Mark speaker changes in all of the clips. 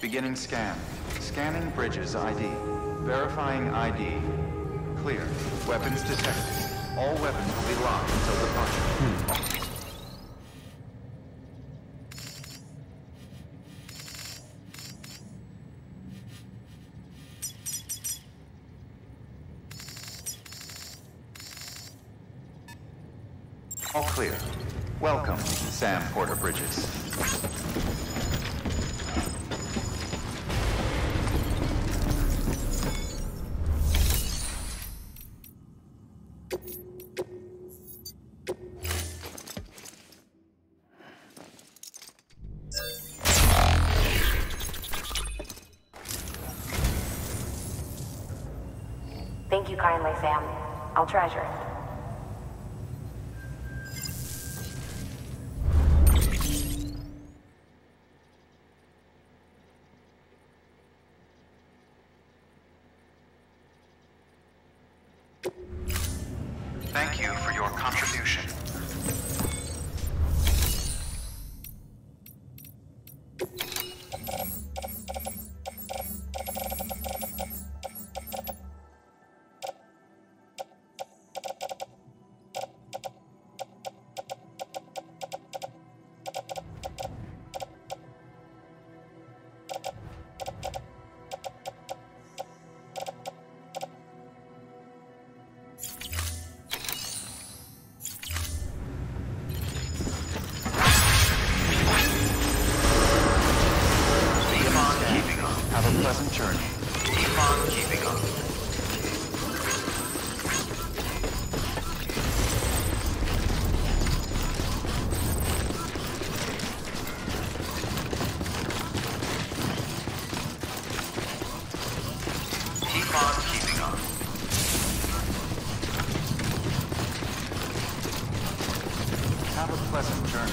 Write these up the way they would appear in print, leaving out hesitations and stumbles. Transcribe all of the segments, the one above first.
Speaker 1: Beginning scan. Scanning bridges ID. Verifying ID. Clear. Weapons detected. All weapons will be locked until departure. All clear. Welcome, Sam Porter Bridges.
Speaker 2: Thank you kindly, Sam. I'll treasure it.
Speaker 1: Thank you for your contribution. Have a pleasant journey. Keep on keeping on. Keep on keeping on. Have a pleasant journey.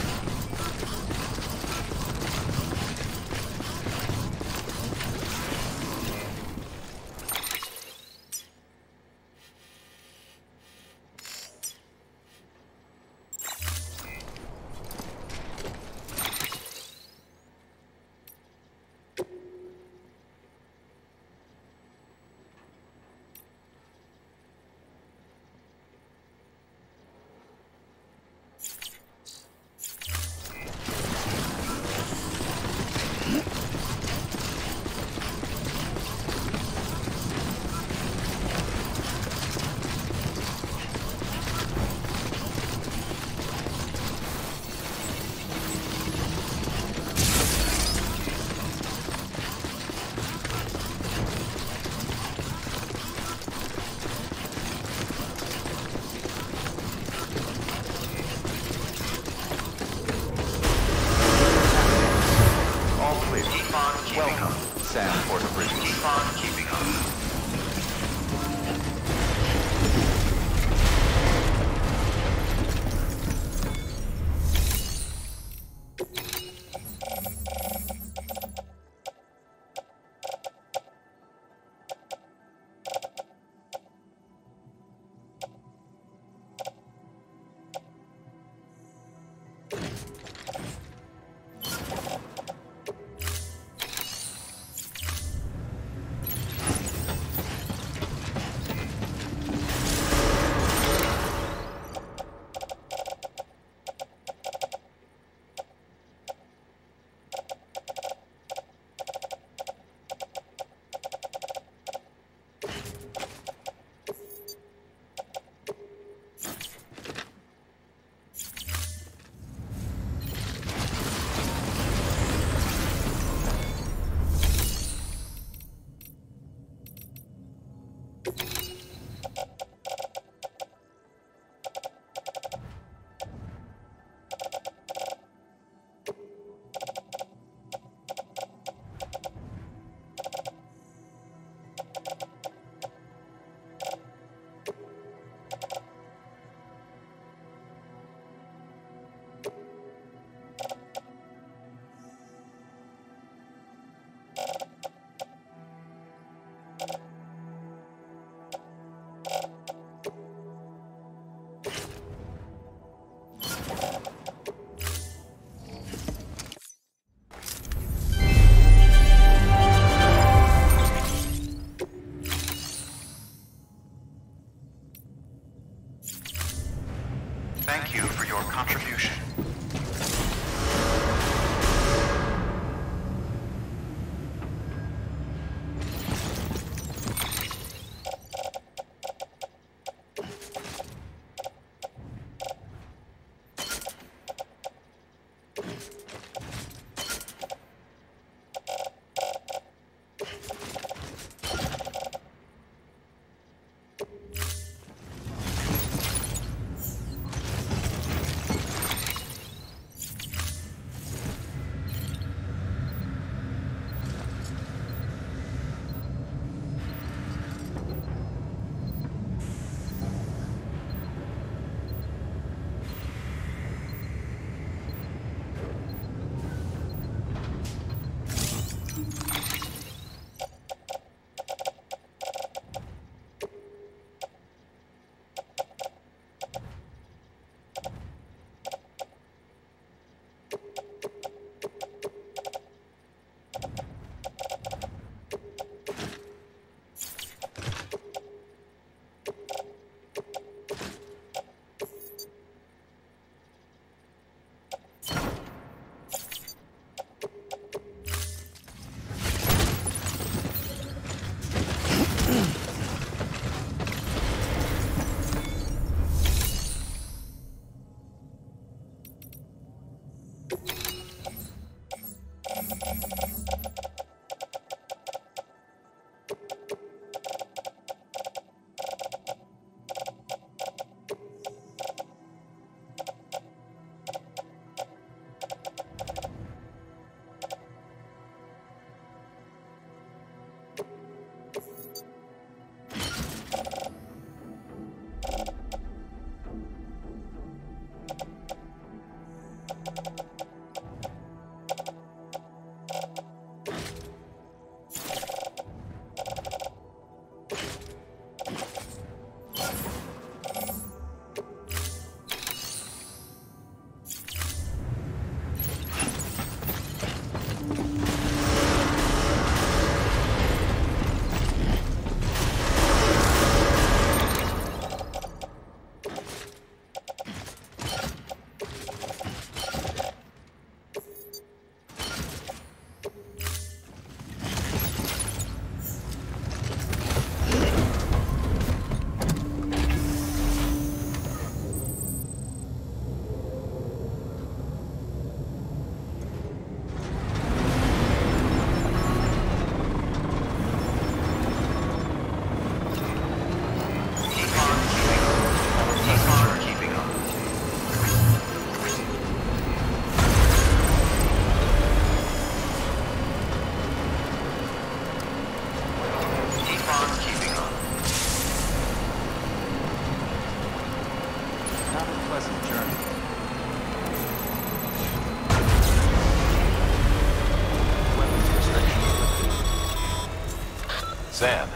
Speaker 3: Sam,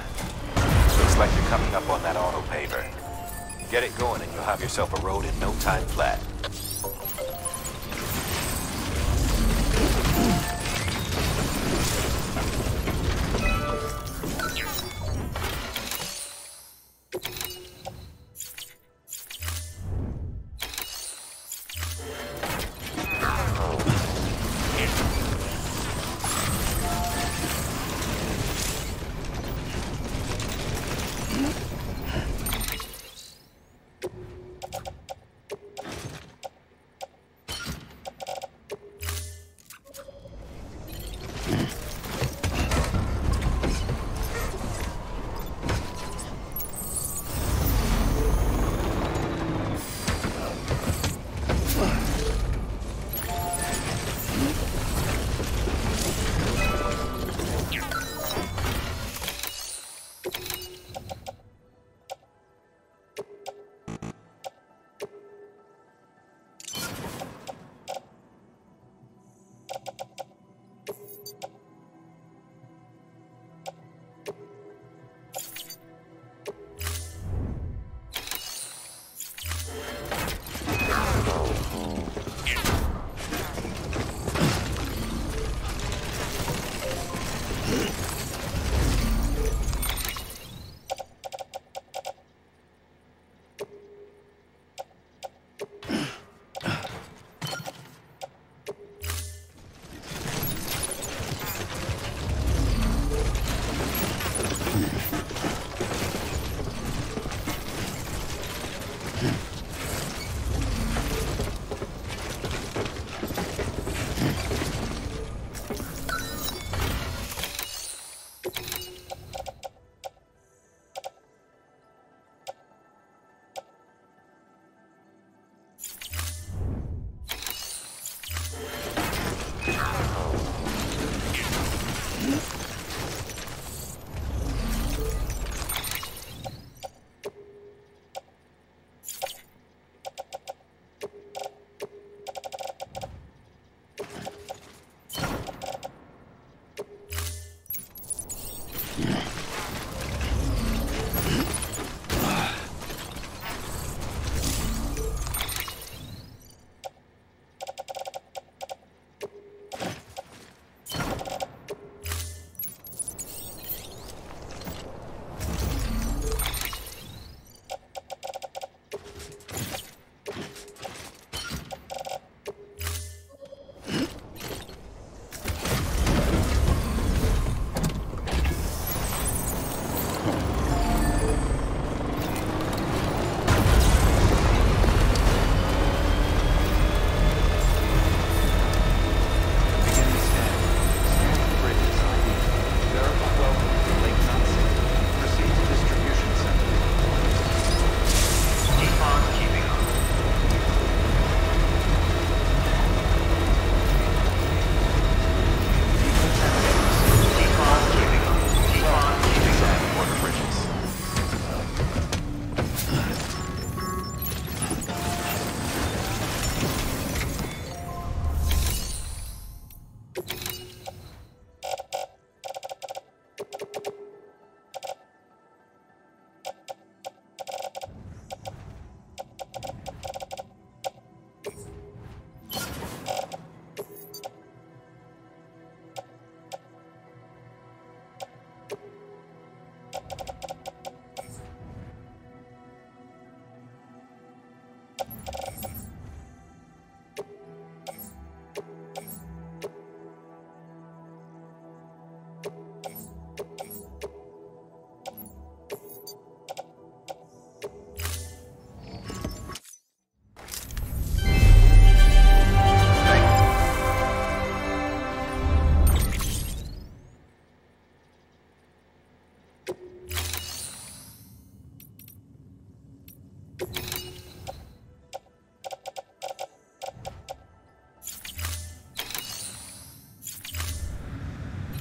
Speaker 3: looks like you're coming up on that auto paver. Get it going and you'll have yourself a road in no time flat.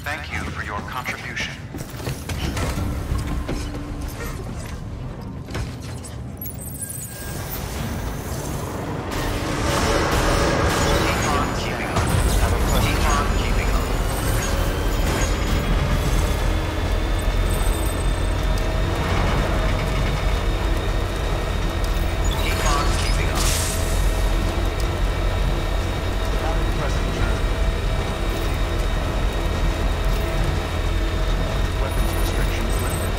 Speaker 1: Thank you for your contribution. Keep on keeping up. Keep on keeping up. Keep on keeping up. Have a pleasant journey. Weapons restrictions lifted.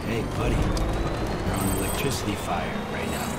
Speaker 4: Hey, buddy. We're on an electricity fire right now.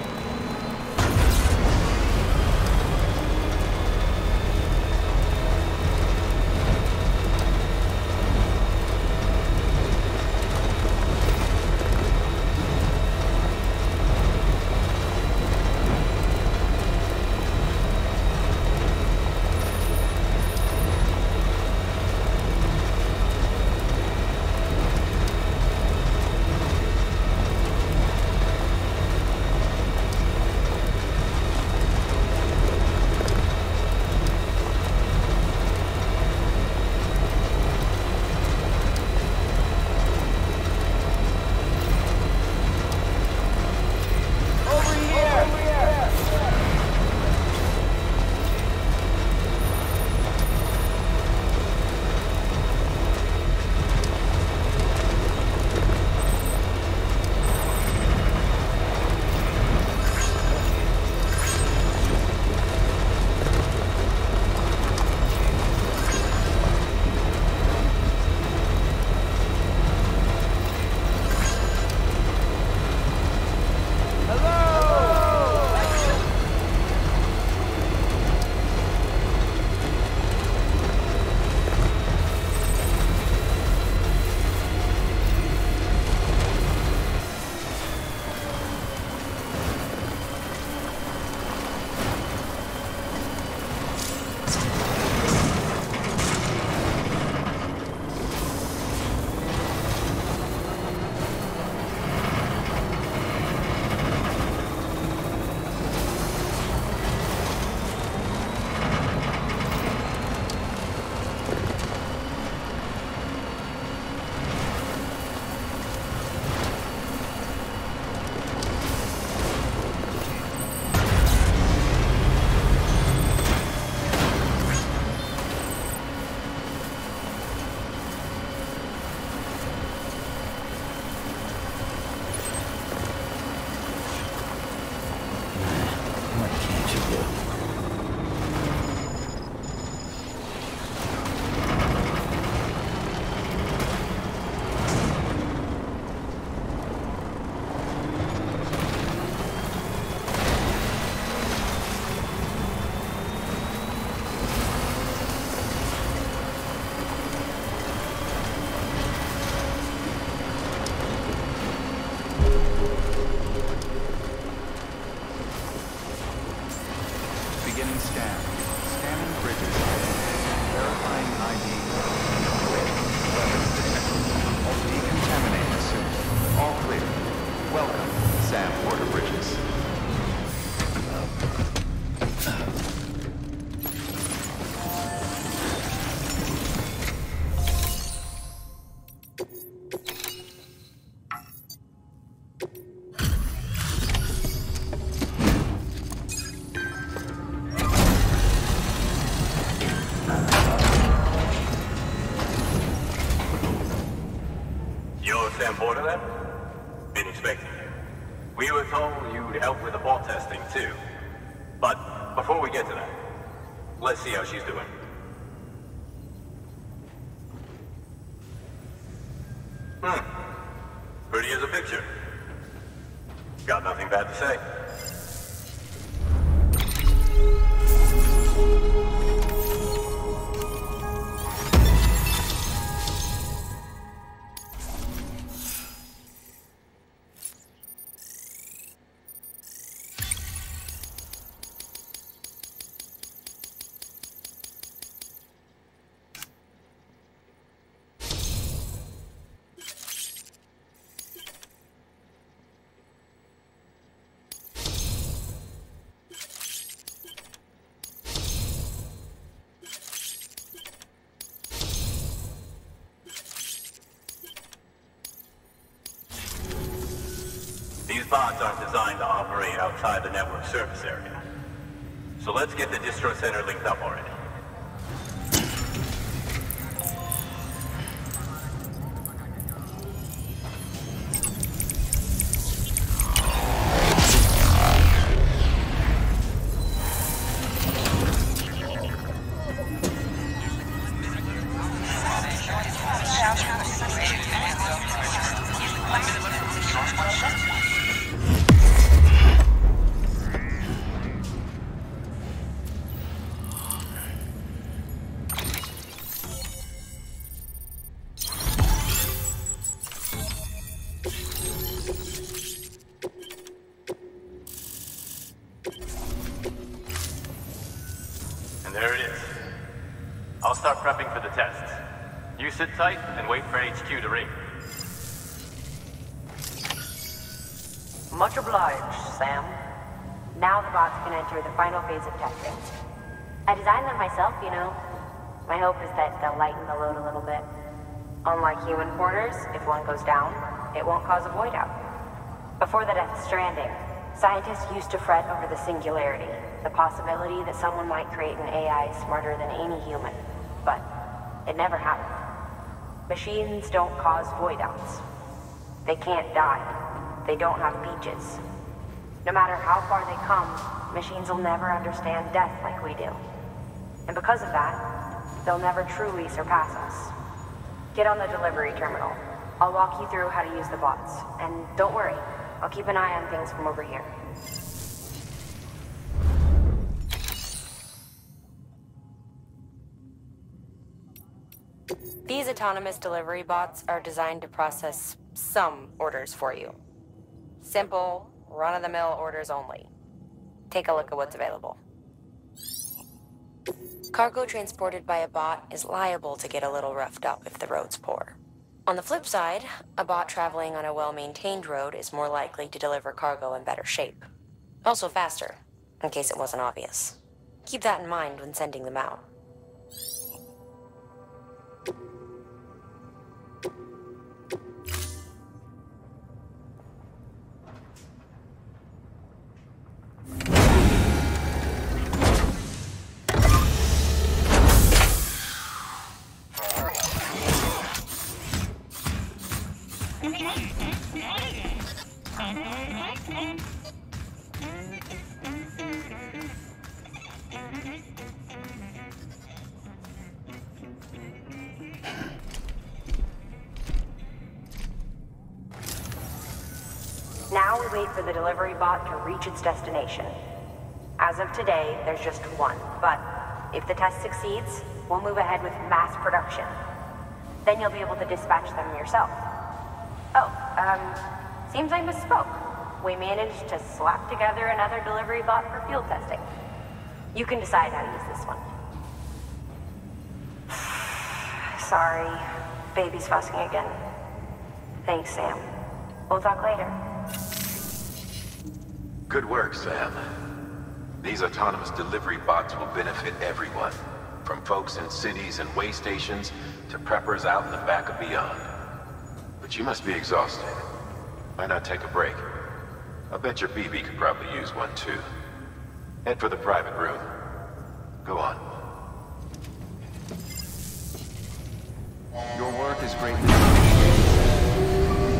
Speaker 5: Sam Porter then? Been expecting you. We were told you'd help with the bot testing too. But before we get to that, let's see how she's doing. Pretty as a picture. Got nothing bad to say. These bots aren't designed to operate outside the network service area. So let's get the distro center linked up already. There it is. I'll start prepping for the test. You sit tight and wait for HQ to ring.
Speaker 2: Much obliged, Sam. Now the bots can enter the final phase of testing. I designed them myself, you know. My hope is that they'll lighten the load a little bit. Unlike human porters, if one goes down, it won't cause a void out. Before the death of Stranding, scientists used to fret over the singularity, the possibility that someone might create an AI smarter than any human. But it never happened. Machines don't cause void outs. They can't die. They don't have beaches. No matter how far they come, machines will never understand death like we do. And because of that, they'll never truly surpass us. Get on the delivery terminal. I'll walk you through how to use the bots. And don't worry, I'll keep an eye on things from over here. These autonomous delivery bots are designed to process some orders for you. Simple, run-of-the-mill orders only. Take a look at what's available. Cargo transported by a bot is liable to get a little roughed up if the road's poor. On the flip side, a bot traveling on a well-maintained road is more likely to deliver cargo in better shape. Also faster, in case it wasn't obvious. Keep that in mind when sending them out. Now we wait for the delivery bot to reach its destination. As of today, there's just one, but if the test succeeds, we'll move ahead with mass production. Then you'll be able to dispatch them yourself. Oh, seems I misspoke. We managed to slap together another delivery bot for field testing. You can decide how to use this one. Sorry, baby's fussing again. Thanks, Sam. We'll talk later.
Speaker 3: Good work, Sam. These autonomous delivery bots will benefit everyone, from folks in cities and way stations to preppers out in the back and beyond. But you must be exhausted. Why not take a break? I bet your BB could probably use one too. Head for the private room. Go on.
Speaker 1: Your work is greatly appreciated.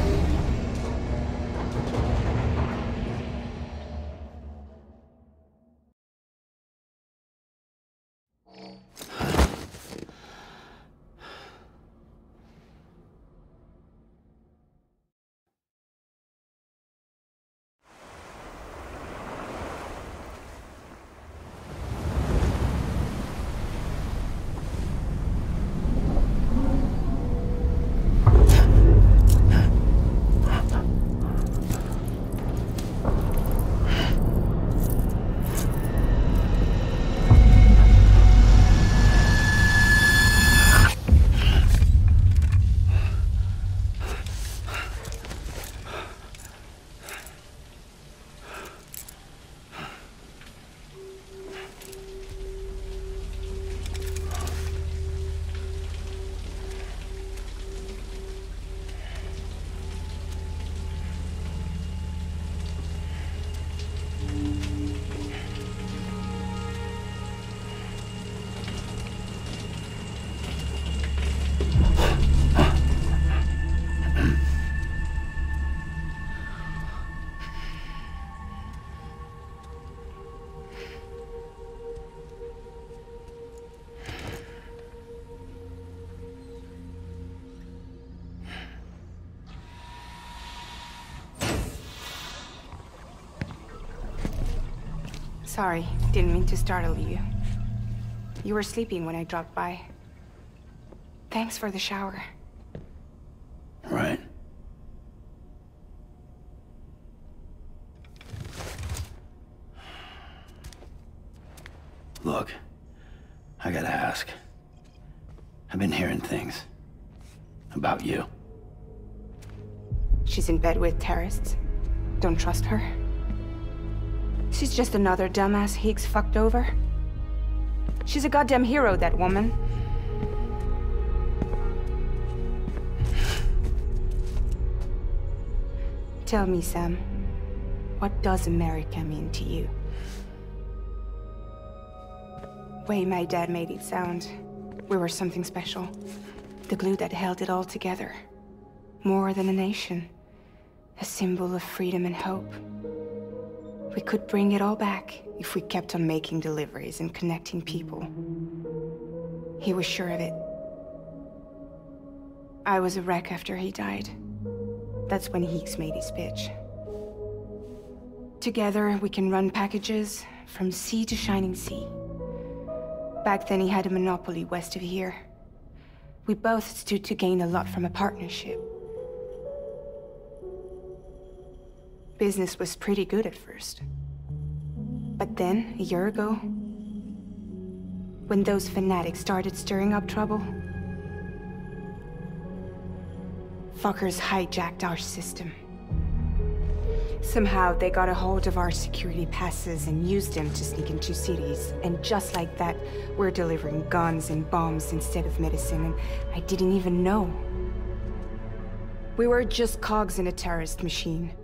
Speaker 6: Sorry, didn't mean to startle you. You were sleeping when I dropped by. Thanks for the shower.
Speaker 4: Right. Look, I gotta ask. I've been hearing things about you.
Speaker 6: She's in bed with terrorists. Don't trust her. She's just another dumbass Higgs fucked over. She's a goddamn hero, that woman. Tell me, Sam, what does America mean to you? Way my dad made it sound, we were something special. The glue that held it all together. More than a nation. A symbol of freedom and hope. We could bring it all back if we kept on making deliveries and connecting people. He was sure of it. I was a wreck after he died. That's when Higgs made his pitch. Together, we can run packages from sea to shining sea. Back then, he had a monopoly west of here. We both stood to gain a lot from a partnership. Business was pretty good at first. But then, a year ago, when those fanatics started stirring up trouble, fuckers hijacked our system. Somehow, they got a hold of our security passes and used them to sneak into cities. And just like that, we're delivering guns and bombs instead of medicine, and I didn't even know. We were just cogs in a terrorist machine.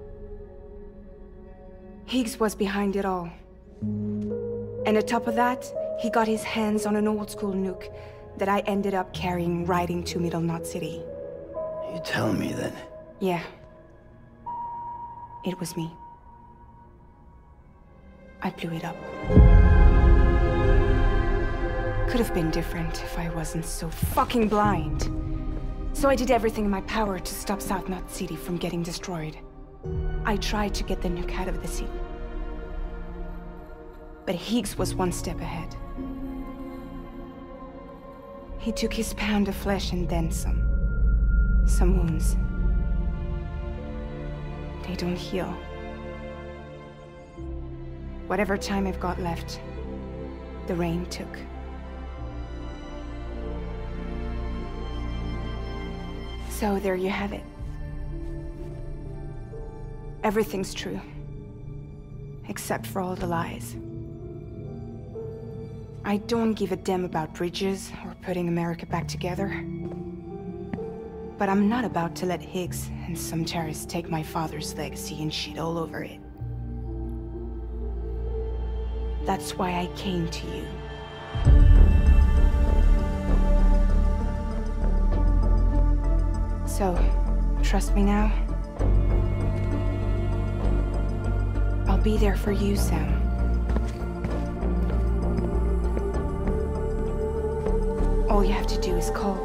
Speaker 6: Higgs was behind it all. And on top of that, he got his hands on an old-school nuke that I ended up carrying right into Middle Knot City.
Speaker 4: You telling me that?
Speaker 6: Yeah. It was me. I blew it up. Could have been different if I wasn't so fucking blind. So I did everything in my power to stop South Knot City from getting destroyed. I tried to get the nuke out of the city. But Higgs was one step ahead. He took his pound of flesh and then some. Some wounds. They don't heal. Whatever time I've got left, the rain took. So there you have it. Everything's true. Except for all the lies. I don't give a damn about bridges or putting America back together. But I'm not about to let Higgs and some terrorists take my father's legacy and shit all over it. That's why I came to you. So, trust me now? I'll be there for you, Sam. All you have to do is call.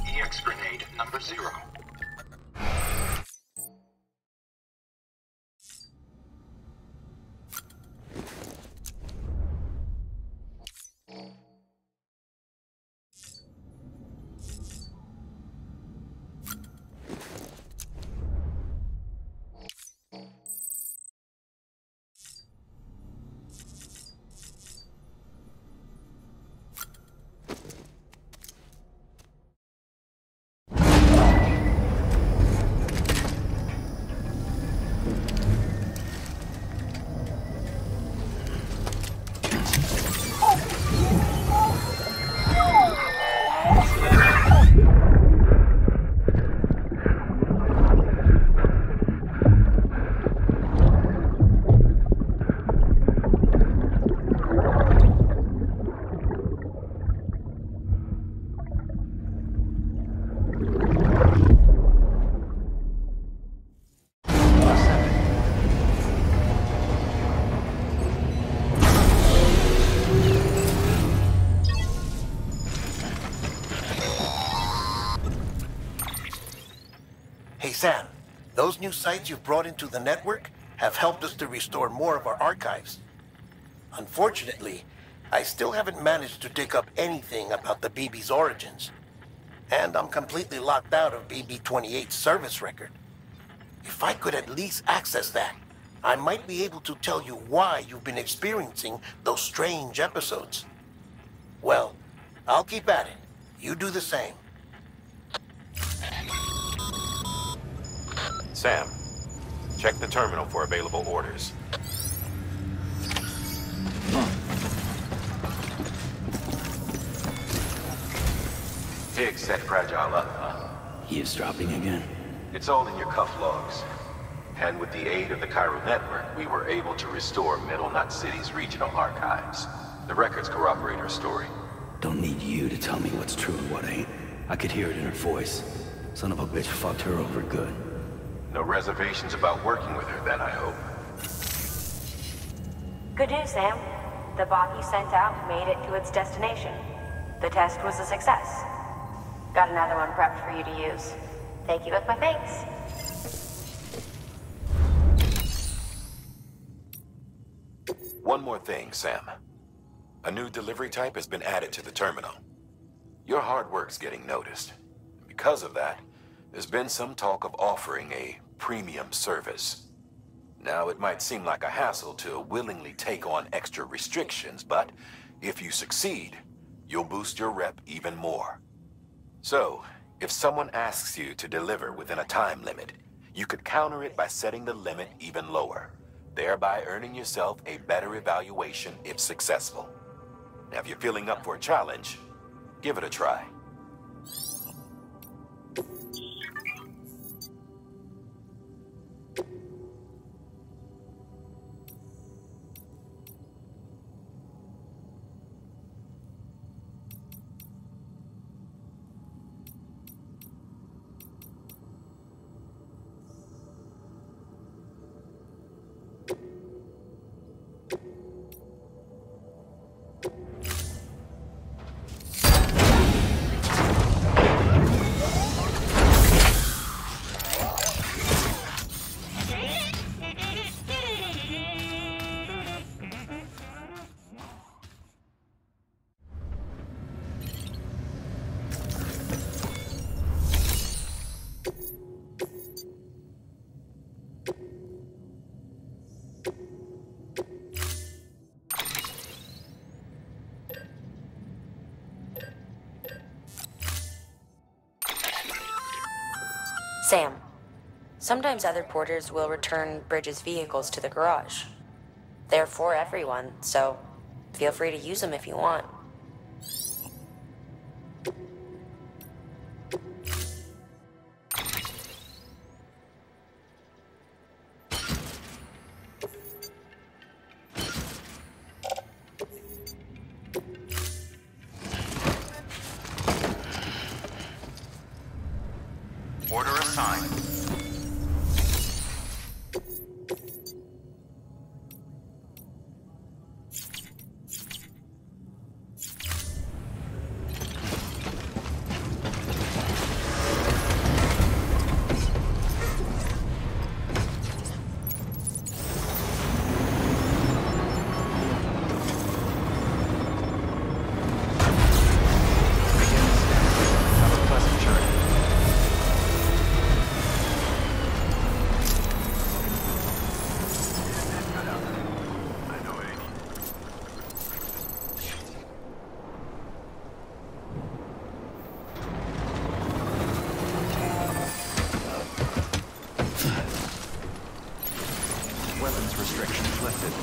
Speaker 5: EX grenade number 0.
Speaker 7: Sam, those new sites you've brought into the network have helped us to restore more of our archives. Unfortunately, I still haven't managed to dig up anything about the BB's origins. And I'm completely locked out of BB-28's service record. If I could at least access that, I might be able to tell you why you've been experiencing those strange episodes. Well, I'll keep at it. You do the same.
Speaker 3: Sam, check the terminal for available orders. Higgs set Fragile up, huh?
Speaker 4: Eavesdropping again?
Speaker 3: It's all in your cuff logs. And with the aid of the Cairo network, we were able to restore Middle Knot City's regional archives. The records corroborate her story.
Speaker 4: Don't need you to tell me what's true and what ain't. I could hear it in her voice. Son of a bitch fucked her over good.
Speaker 3: No reservations about working with her then, I hope.
Speaker 2: Good news, Sam. The bot you sent out made it to its destination. The test was a success. Got another one prepped for you to use. Take you with my thanks.
Speaker 3: One more thing, Sam. A new delivery type has been added to the terminal. Your hard work's getting noticed. Because of that, there's been some talk of offering a premium service. Now, it might seem like a hassle to willingly take on extra restrictions, but if you succeed, you'll boost your rep even more. So, if someone asks you to deliver within a time limit, you could counter it by setting the limit even lower, thereby earning yourself a better evaluation if successful. Now, if you're feeling up for a challenge, give it a try.
Speaker 2: Sam, sometimes other porters will return Bridges' vehicles to the garage. They're for everyone, so feel free to use them if you want.
Speaker 1: Order assigned. Weapons restrictions lifted.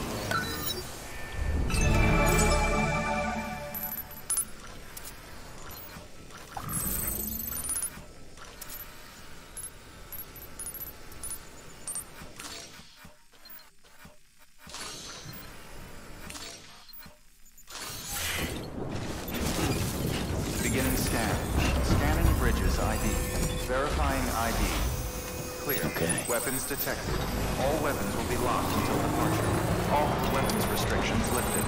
Speaker 1: Beginning scan. Scanning Bridges ID. Verifying ID. Clear.
Speaker 4: Okay.
Speaker 1: Weapons detected. All weapons will be locked until departure. All weapons restrictions lifted.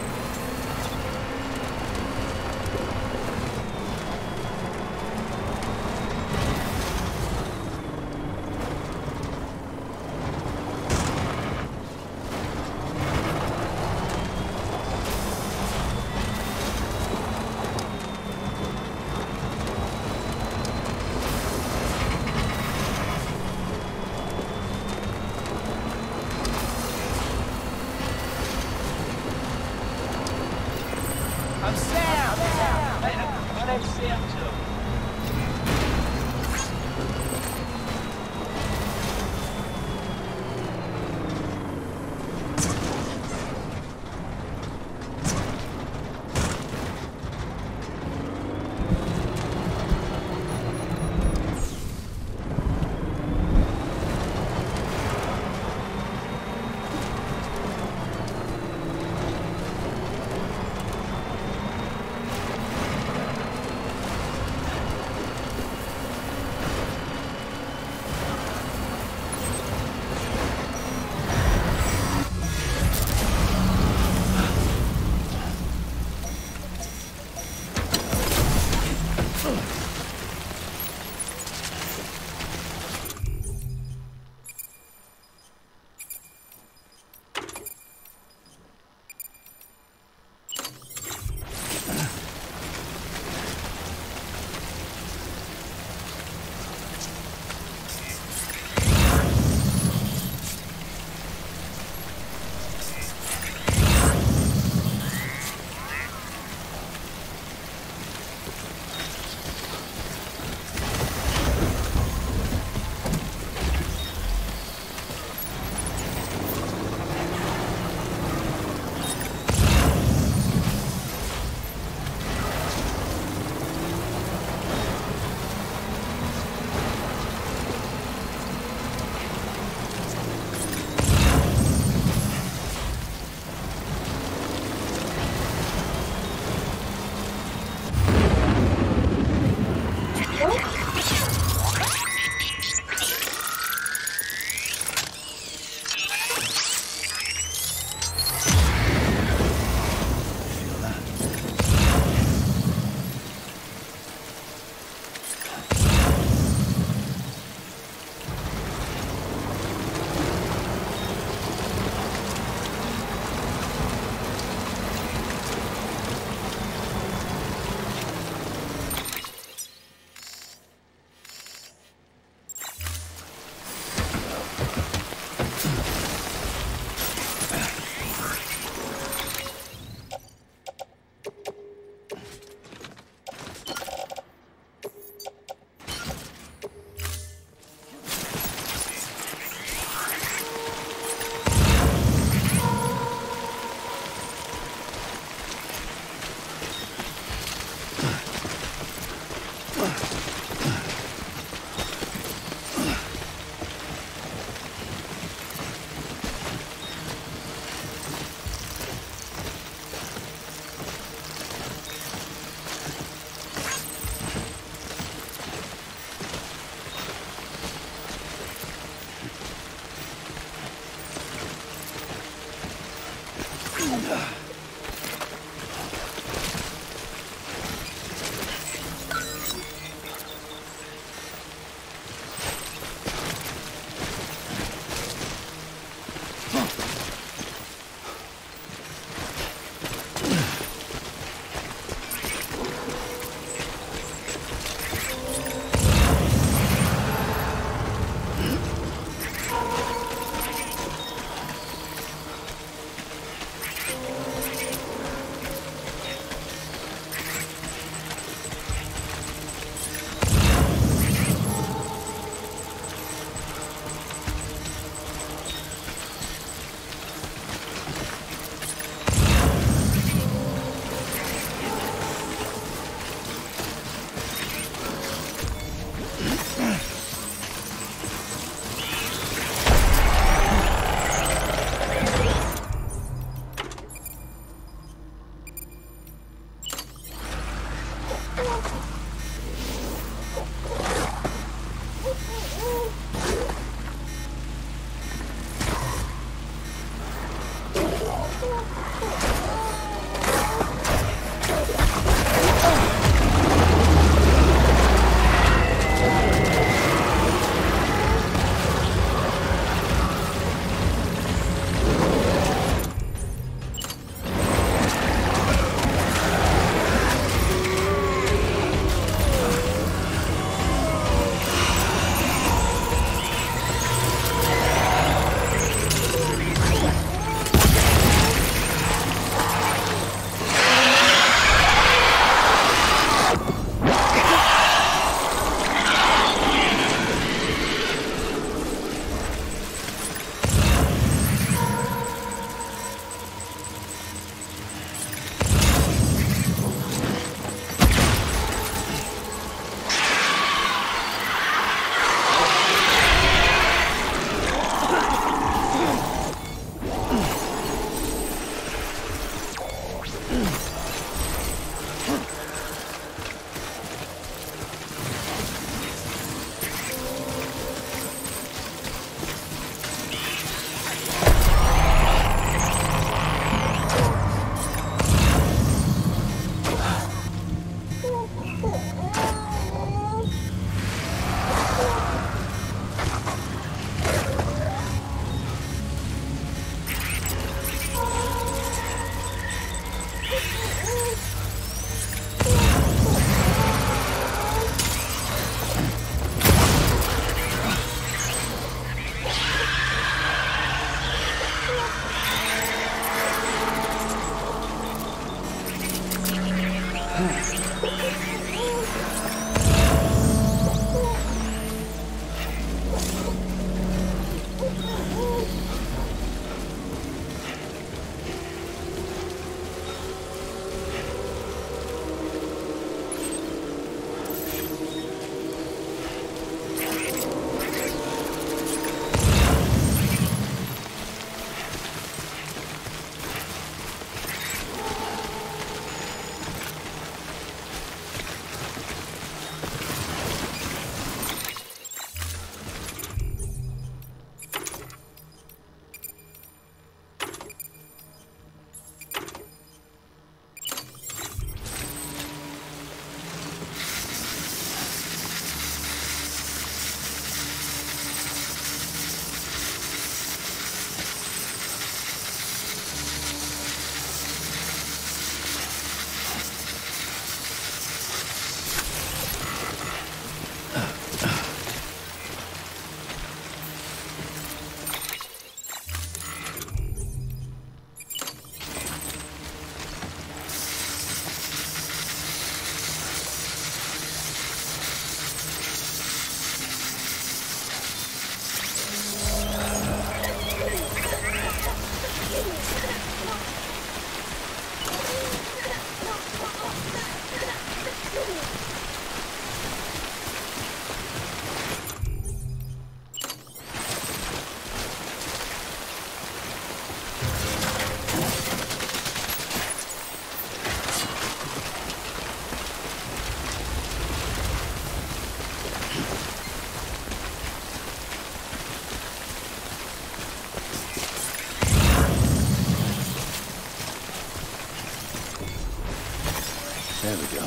Speaker 4: There we go.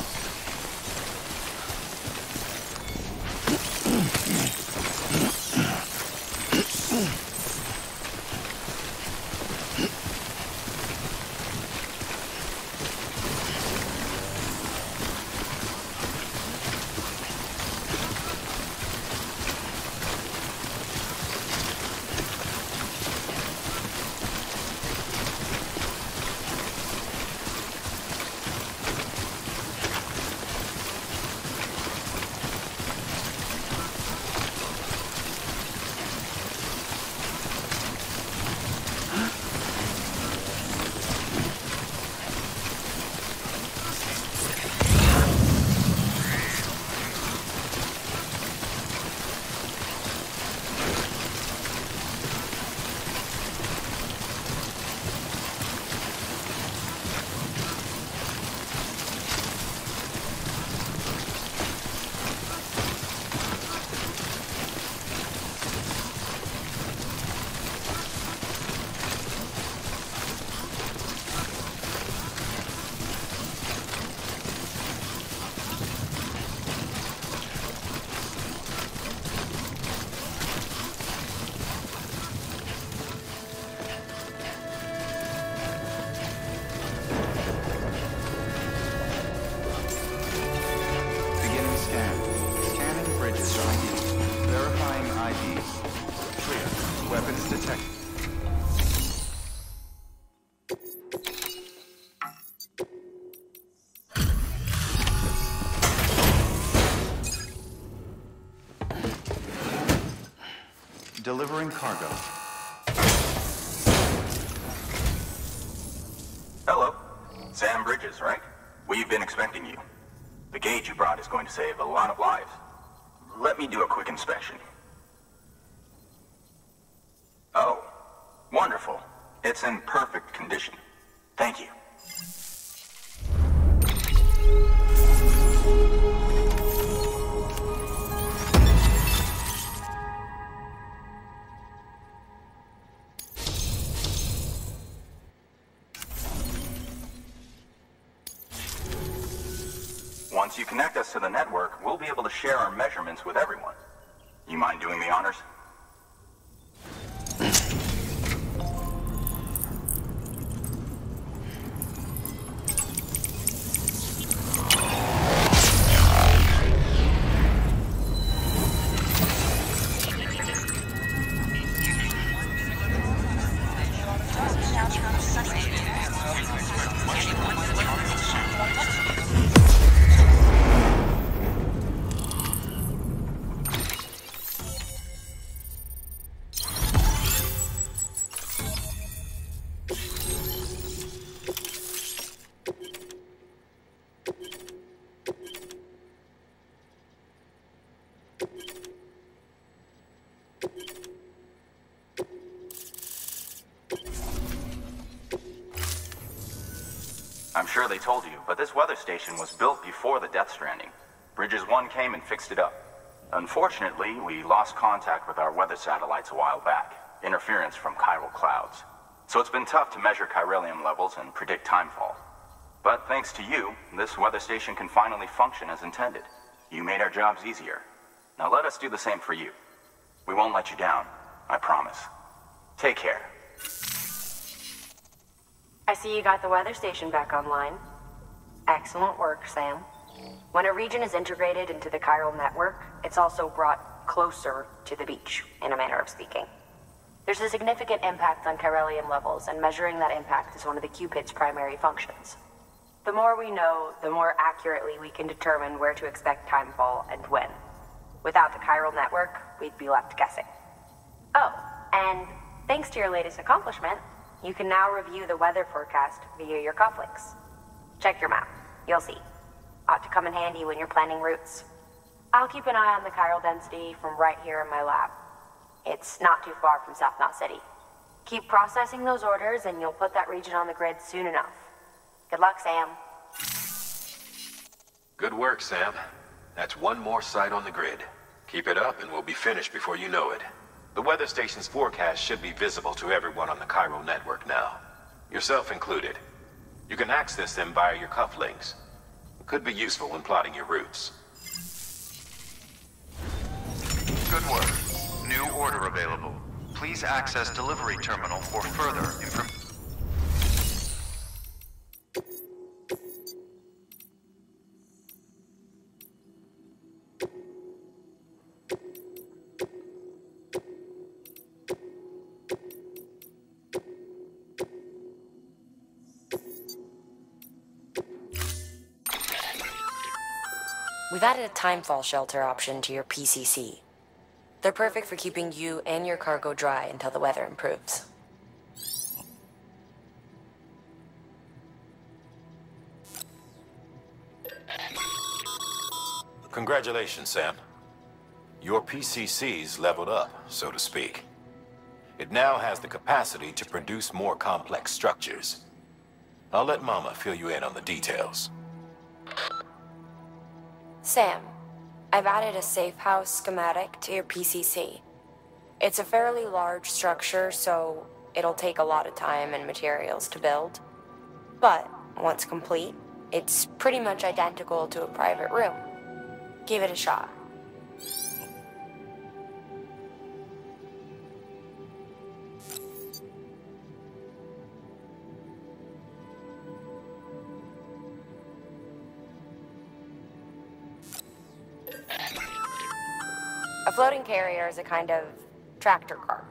Speaker 1: Delivering cargo.
Speaker 5: Hello. Sam Bridges, right? We've been expecting you. The gauge you brought is going to save a lot of lives. Let me do a quick inspection. Oh, wonderful. It's in perfect condition. Thank you. Once you connect us to the network, we'll be able to share our measurements with everyone. You mind doing the honors? I'm sure they told you, but this weather station was built before the Death Stranding. Bridges 1 came and fixed it up. Unfortunately, we lost contact with our weather satellites a while back. Interference from chiral clouds. So it's been tough to measure chiralium levels and predict timefall. But thanks to you, this weather station can finally function as intended. You made our jobs easier. Now let us do the same for you. We won't let you down, I promise. Take care.
Speaker 2: I see you got the weather station back online. Excellent work, Sam. When a region is integrated into the chiral network, it's also brought closer to the beach, in a manner of speaking. There's a significant impact on chiralium levels, and measuring that impact is one of the Cupid's primary functions. The more we know, the more accurately we can determine where to expect timefall and when. Without the chiral network, we'd be left guessing. Oh, and thanks to your latest accomplishment, you can now review the weather forecast via your cufflinks. Check your map. You'll see. Ought to come in handy when you're planning routes. I'll keep an eye on the chiral density from right here in my lab. It's not too far from South Knot City. Keep processing those orders and you'll put that region on the grid soon enough. Good luck, Sam.
Speaker 3: Good work, Sam. That's one more site on the grid. Keep it up and we'll be finished before you know it. The weather station's forecast should be visible to everyone on the chiral network now. Yourself included. You can access them via your cufflinks. Could be useful when plotting your routes.
Speaker 1: Good work. New order available. Please access delivery terminal for further information.
Speaker 2: We've added a timefall shelter option to your PCC. They're perfect for keeping you and your cargo dry until the weather improves.
Speaker 3: Congratulations, Sam. Your PCC's leveled up, so to speak. It now has the capacity to produce more complex structures. I'll let Mama fill you in on the details.
Speaker 2: Sam, I've added a safe house schematic to your PCC. It's a fairly large structure, so it'll take a lot of time and materials to build. But once complete, it's pretty much identical to a private room. Give it a shot. A floating carrier is a kind of tractor car.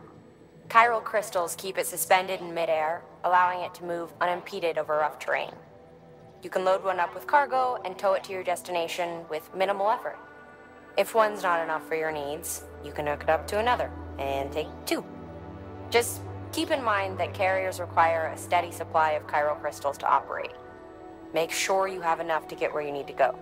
Speaker 2: Chiral crystals keep it suspended in midair, allowing it to move unimpeded over rough terrain. You can load one up with cargo and tow it to your destination with minimal effort. If one's not enough for your needs, you can hook it up to another and take two. Just keep in mind that carriers require a steady supply of chiral crystals to operate. Make sure you have enough to get where you need to go.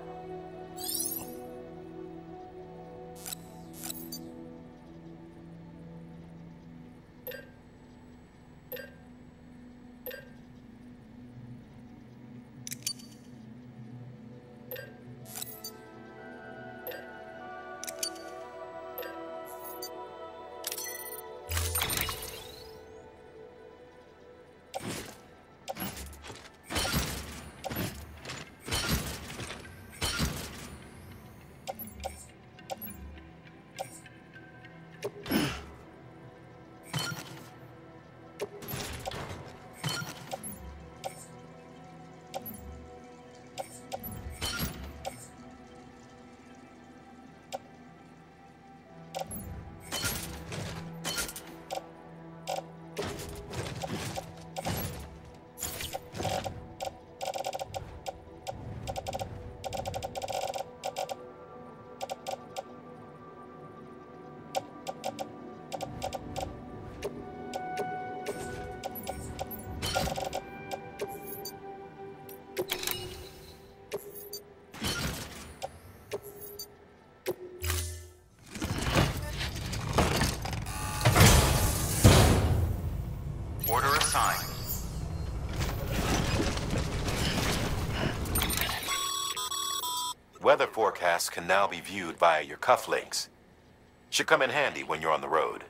Speaker 1: Order assigned.
Speaker 3: Weather forecasts can now be viewed via your cufflinks. Should come in handy when you're on the road.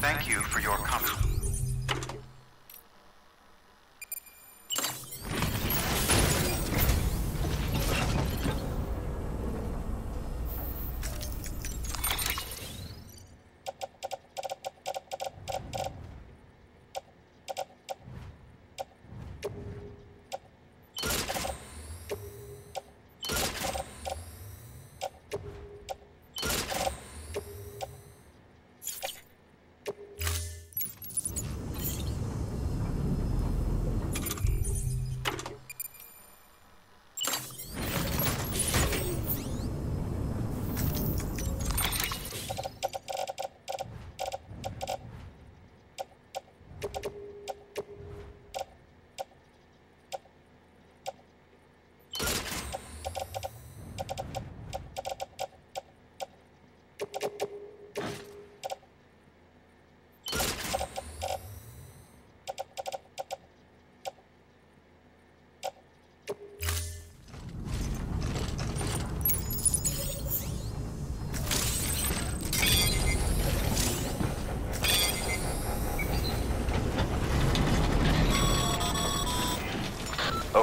Speaker 1: Thank you for your comfort.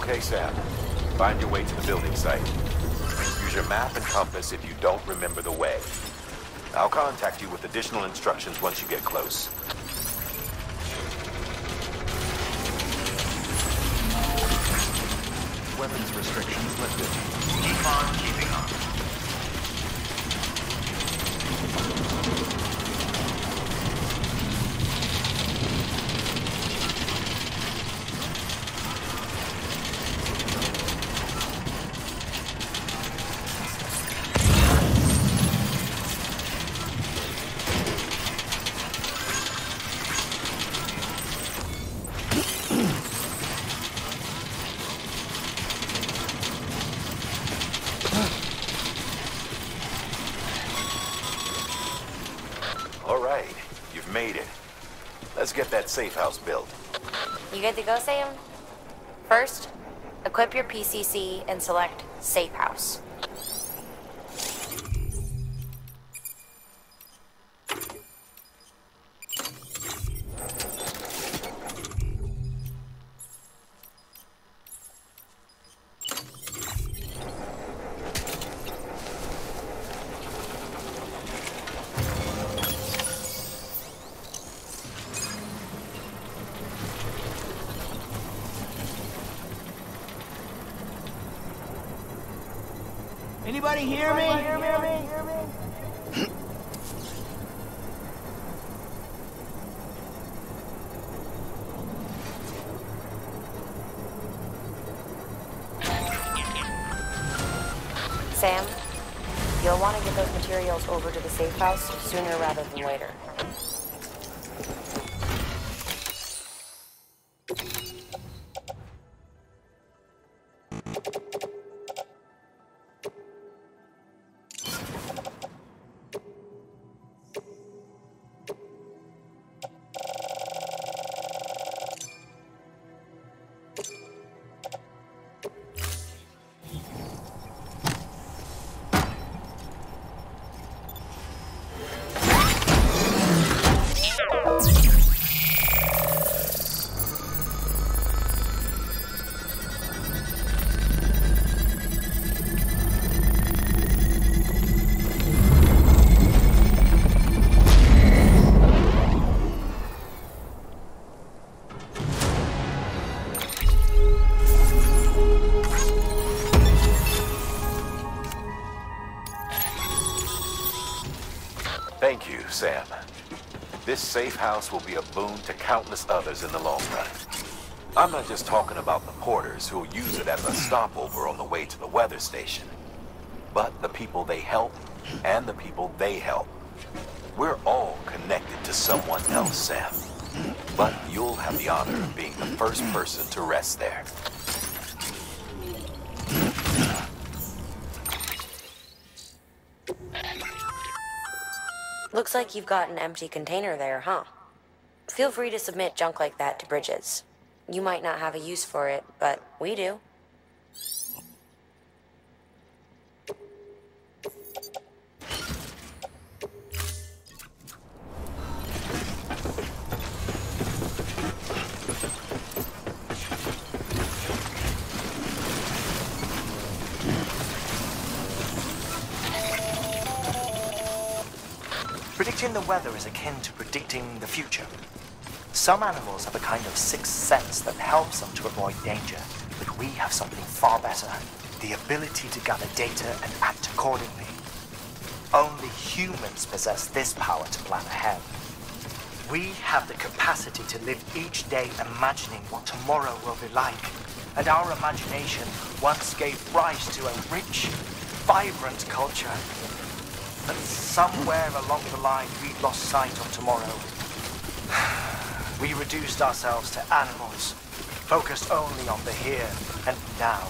Speaker 3: Okay, Sam. Find your way to the building site. Use your map and compass if you don't remember the way. I'll contact you with additional instructions once you get close.
Speaker 1: Weapons restrictions lifted. Keep on keeping on.
Speaker 3: Let's get that safe house built.
Speaker 2: You good to go, Sam? First, equip your PCC and select Safe House.
Speaker 8: Anybody hear me?
Speaker 2: Sam, you'll want to get those materials over to the safe house sooner rather than later.
Speaker 3: Thank you, Sam. This safe house will be a boon to countless others in the long run. I'm not just talking about the porters who'll use it as a stopover on the way to the weather station, but the people they help and the people they help. We're all connected to someone else, Sam. But you'll have the honor of being the first person to rest there.
Speaker 2: Looks like you've got an empty container there, huh? Feel free to submit junk like that to Bridges. You might not have a use for it, but we do.
Speaker 8: Predicting the weather is akin to predicting the future. Some animals have a kind of sixth sense that helps them to avoid danger, but we have something far better, the ability to gather data and act accordingly. Only humans possess this power to plan ahead. We have the capacity to live each day imagining what tomorrow will be like, and our imagination once gave rise to a rich, vibrant culture. But somewhere along the line, we lost sight of tomorrow. We reduced ourselves to animals, focused only on the here and now.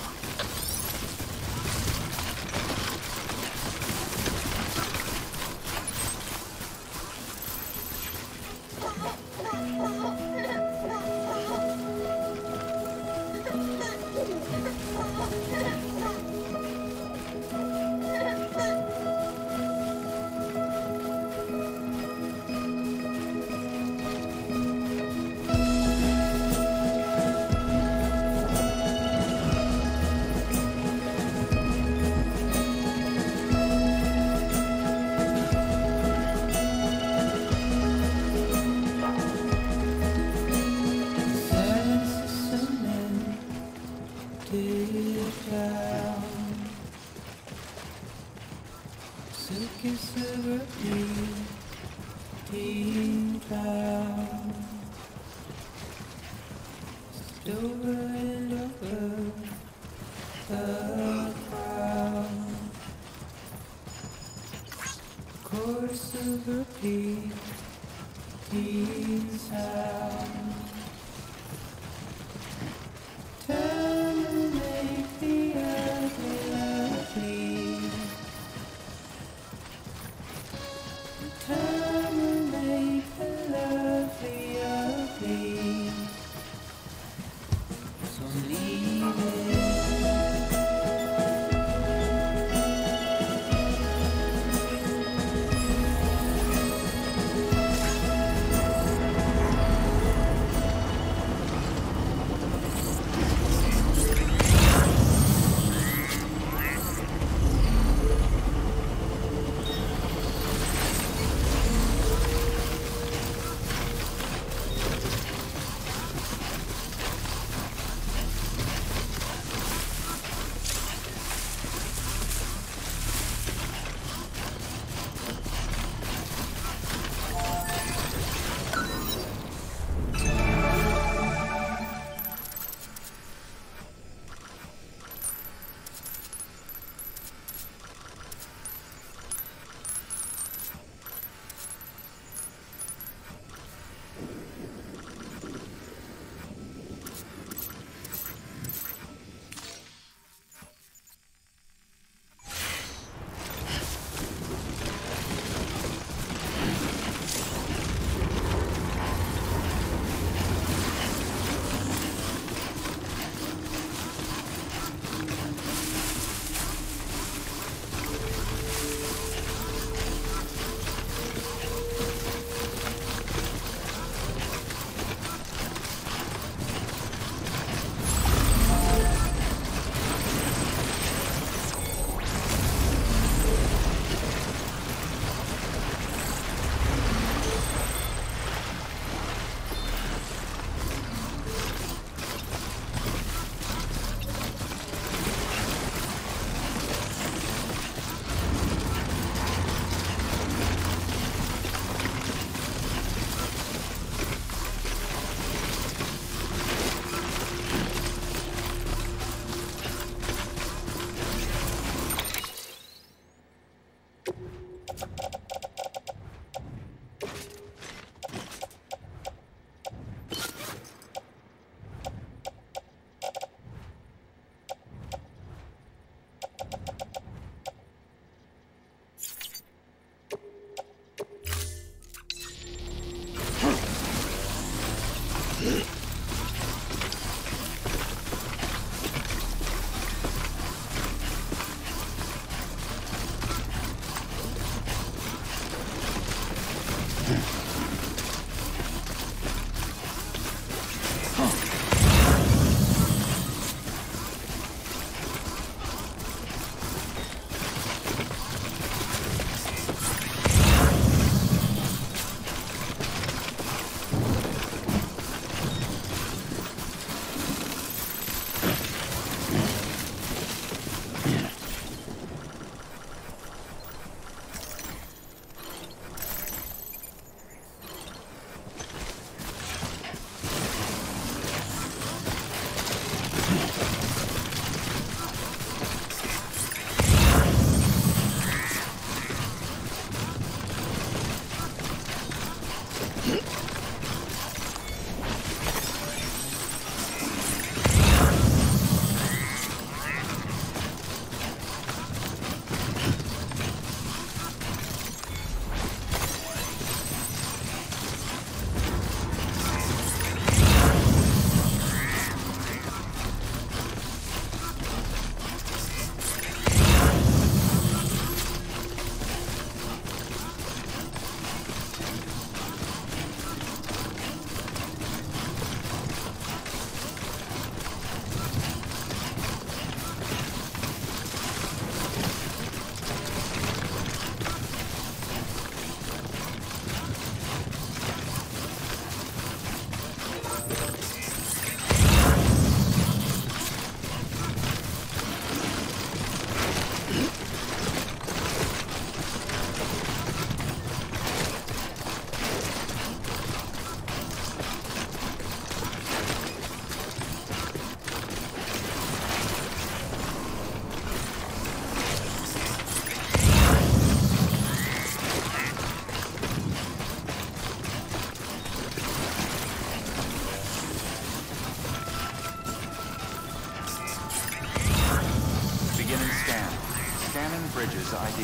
Speaker 1: ID.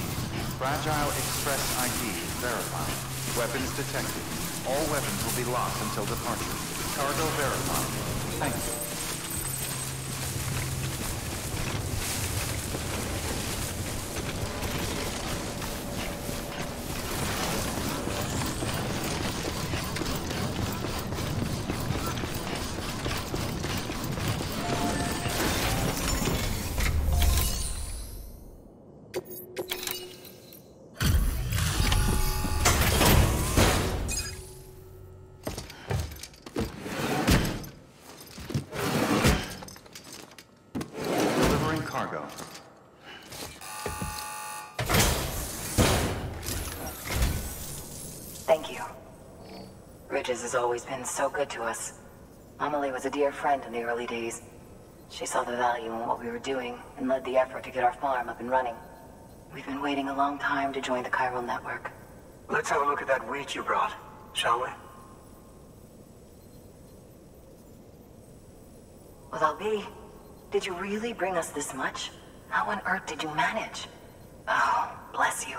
Speaker 1: Fragile Express ID verified. Weapons detected. All weapons will be locked until departure. Cargo verified. Thank you. Cargo.
Speaker 9: Thank you. Bridges has always been so good to us. Amelie was a dear friend in the early days. She saw the value in what we were doing and led the effort to get our farm up and running. We've been waiting a long time to join the chiral network.
Speaker 10: Let's have a look at that wheat you brought, shall we?
Speaker 9: Well, Albi, did you really bring us this much? How on earth did you manage? Oh, bless you.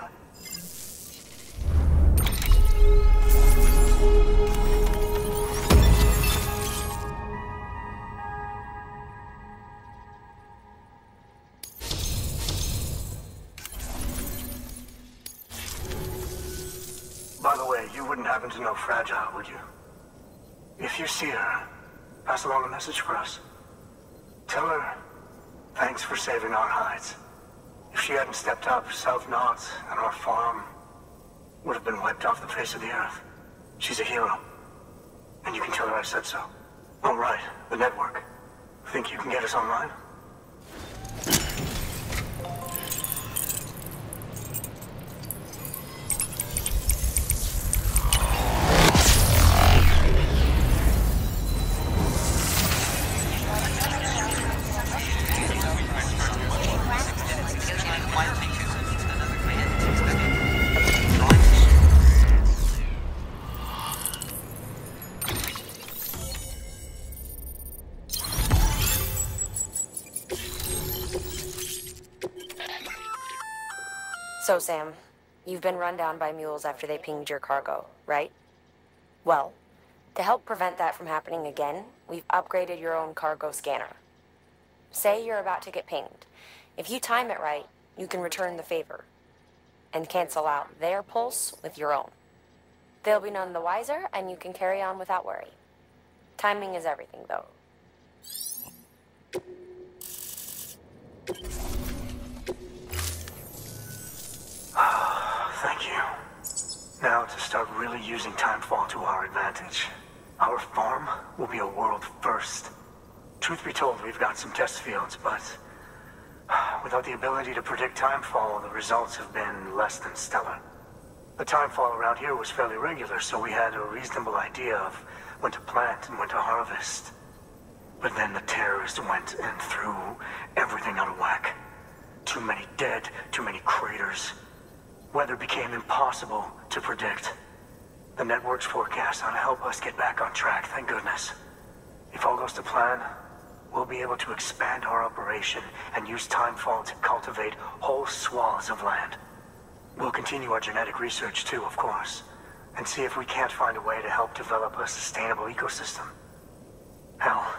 Speaker 10: By the way, you wouldn't happen to know Fragile, would you? If you see her, pass along a message for us. Tell her, thanks for saving our hides. If she hadn't stepped up, South Knots and our farm would have been wiped off the face of the earth. She's a hero. And you can tell her I said so. Oh, right, the network. Think you can get us online?
Speaker 2: So, Sam, you've been run down by mules after they pinged your cargo, right? Well, to help prevent that from happening again, we've upgraded your own cargo scanner. Say you're about to get pinged. If you time it right, you can return the favor and cancel out their pulse with your own. They'll be none the wiser, and you can carry on without worry. Timing is everything, though.
Speaker 10: Thank you. Now to start really using timefall to our advantage. Our farm will be a world first. Truth be told, we've got some test fields, but without the ability to predict timefall, the results have been less than stellar. The timefall around here was fairly regular, so we had a reasonable idea of when to plant and when to harvest. But then the terrorists went and threw everything out of whack. Too many dead, too many craters. Weather became impossible to predict. The network's forecast ought to help us get back on track, thank goodness. If all goes to plan, we'll be able to expand our operation and use timefall to cultivate whole swaths of land. We'll continue our genetic research too, of course, and see if we can't find a way to help develop a sustainable ecosystem. Hell,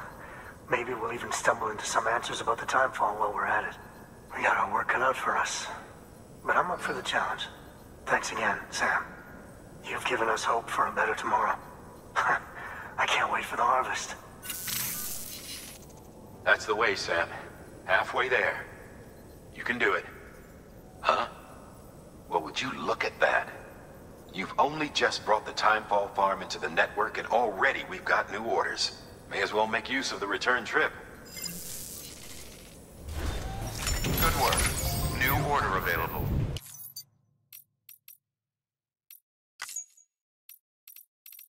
Speaker 10: maybe we'll even stumble into some answers about the timefall while we're at it. We got our work cut out for us. But I'm up for the challenge. Thanks again, Sam. You've given us hope for a better tomorrow. I can't wait for the harvest.
Speaker 3: That's the way, Sam. Halfway there. You can do it. Huh? Well, would you look at that? You've only just brought the Timefall farm into the network, and already we've got new orders. May as well make use of the return trip.
Speaker 1: Good work. New order available.